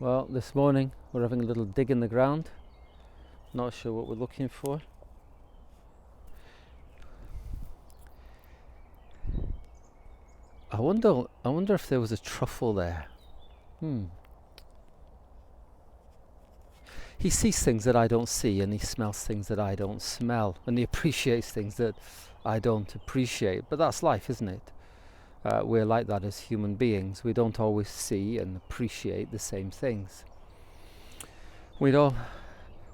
Well, this morning we're having a little dig in the ground. Not sure what we're looking for. I wonder if there was a truffle there. He sees things that I don't see, and he smells things that I don't smell, and he appreciates things that I don't appreciate. But that's life, isn't it? We're like that as human beings. We don't always see and appreciate the same things. We don't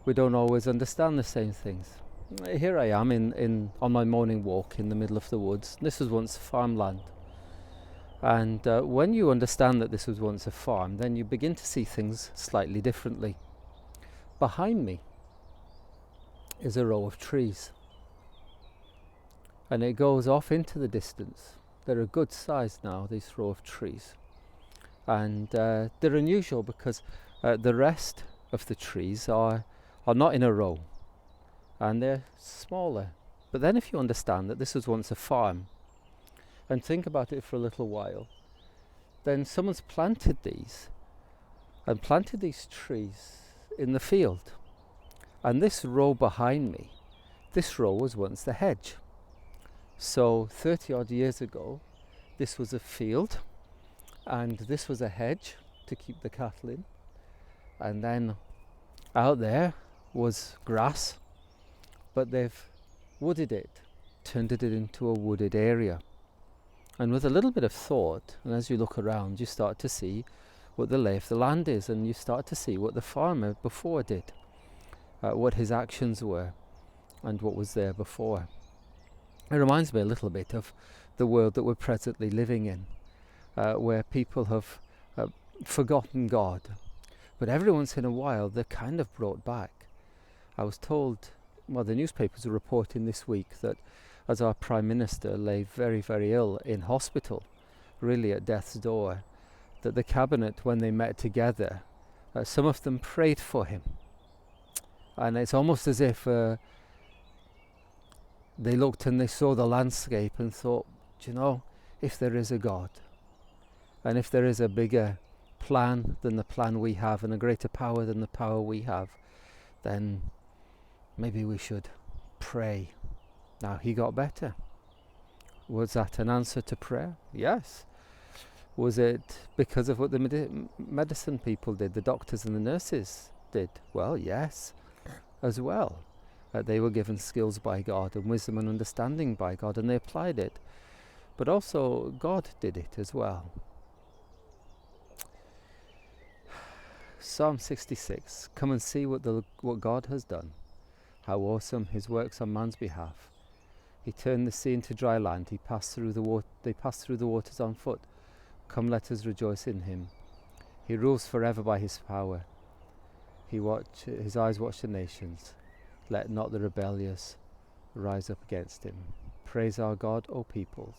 always understand the same things. Here I am on my morning walk in the middle of the woods. This was once farmland. And when you understand that this was once a farm, then you begin to see things slightly differently. Behind me is a row of trees. And it goes off into the distance. They're a good size now, this row of trees. And they're unusual because the rest of the trees are not in a row. And they're smaller. But then if you understand that this was once a farm, and think about it for a little while, then someone's planted these trees in the field. And this row behind me, this row was once the hedge. So 30 odd years ago, this was a field, and this was a hedge to keep the cattle in. And then out there was grass, but they've wooded it, turned it into a wooded area. And with a little bit of thought, and as you look around, you start to see what the lay of the land is, and you start to see what the farmer before did, what his actions were, and what was there before. It reminds me a little bit of the world that we're presently living in, where people have forgotten God, but every once in a while they're kind of brought back. I was told, the newspapers are reporting this week that as our Prime Minister lay very, very ill in hospital, really at death's door, that the cabinet, when they met together, some of them prayed for him. And it's almost as if they looked and they saw the landscape and thought, if there is a God, and if there is a bigger plan than the plan we have, and a greater power than the power we have, then maybe we should pray. Now, he got better. Was that an answer to prayer? Yes. Was it because of what the medicine people did, the doctors and the nurses did? Well, yes, as well. They were given skills by God and wisdom and understanding by God, and they applied it. But also, God did it as well. Psalm 66. Come and see what God has done. How awesome his works on man's behalf. He turned the sea into dry land. They passed through the waters on foot. Come, let us rejoice in him. He rules forever by his power. His eyes watch the nations. Let not the rebellious rise up against him. Praise our God, O peoples.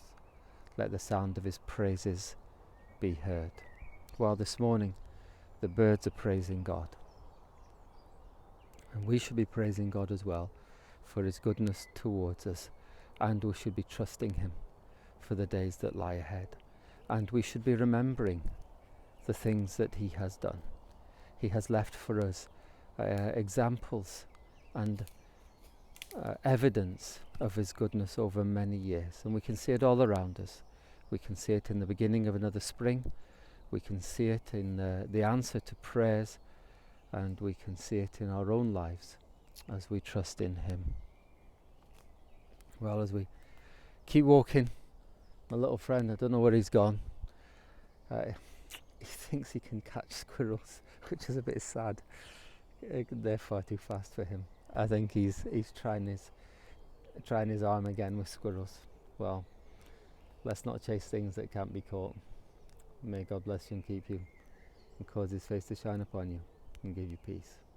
Let the sound of his praises be heard. Well, this morning, the birds are praising God. And we should be praising God as well for his goodness towards us. And we should be trusting him for the days that lie ahead. And we should be remembering the things that he has done. He has left for us examples and evidence of his goodness over many years. And we can see it all around us. We can see it in the beginning of another spring. We can see it in the answer to prayers. And we can see it in our own lives as we trust in him. Well, as we keep walking, my little friend, I don't know where he's gone. He thinks he can catch squirrels, which is a bit sad. They're far too fast for him. I think he's trying his arm again with squirrels. Well, let's not chase things that can't be caught. May God bless you and keep you, and cause his face to shine upon you and give you peace.